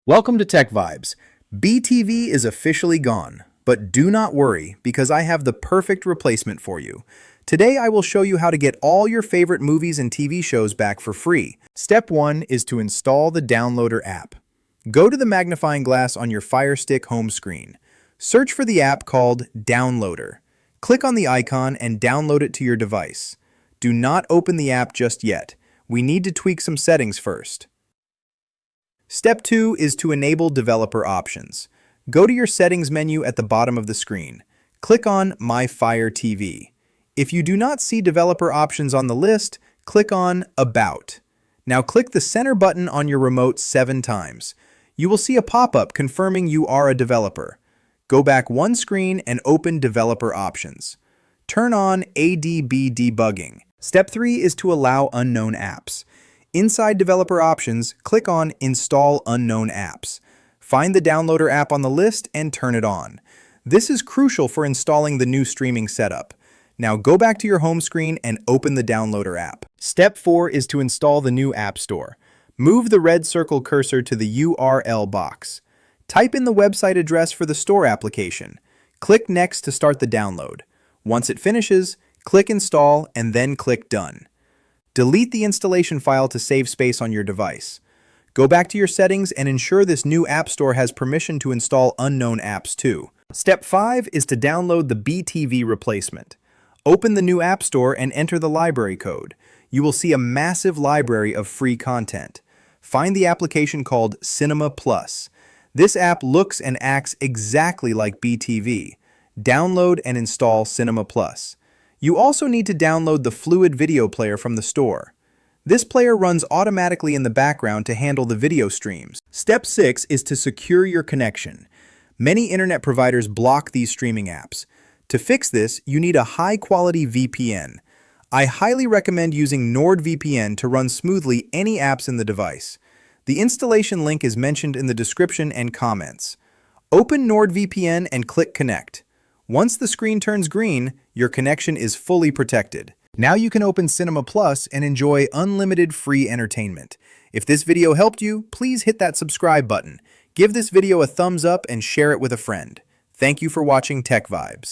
Welcome to TechVibes. BTV is officially gone, but do not worry because I have the perfect replacement for you. Today I will show you how to get all your favorite movies and TV shows back for free. Step 1 is to install the Downloader app. Go to the magnifying glass on your Fire Stick home screen. Search for the app called Downloader. Click on the icon and download it to your device. Do not open the app just yet. We need to tweak some settings first. Step 2 is to enable developer options. Go to your settings menu at the bottom of the screen. Click on My Fire TV. If you do not see developer options on the list, click on About. Now click the center button on your remote 7 times. You will see a pop-up confirming you are a developer. Go back one screen and open Developer Options. Turn on ADB debugging. Step 3 is to allow unknown apps. Inside Developer Options, click on Install Unknown Apps. Find the Downloader app on the list and turn it on. This is crucial for installing the new streaming setup. Now go back to your home screen and open the Downloader app. Step 4 is to install the new App Store. Move the red circle cursor to the URL box. Type in the website address for the store application. Click Next to start the download. Once it finishes, click Install and then click Done. Delete the installation file to save space on your device. Go back to your settings and ensure this new App Store has permission to install unknown apps too. Step 5 is to download the BTV replacement. Open the new App Store and enter the library code. You will see a massive library of free content. Find the application called Cinema Plus. This app looks and acts exactly like BTV. Download and install Cinema Plus. You also need to download the Fluid video player from the store. This player runs automatically in the background to handle the video streams. Step 6 is to secure your connection. Many internet providers block these streaming apps. To fix this, you need a high-quality VPN. I highly recommend using NordVPN to run smoothly any apps in the device. The installation link is mentioned in the description and comments. Open NordVPN and click Connect. Once the screen turns green, your connection is fully protected. Now you can open Cinema Plus and enjoy unlimited free entertainment. If this video helped you, please hit that subscribe button. Give this video a thumbs up and share it with a friend. Thank you for watching TechVibes.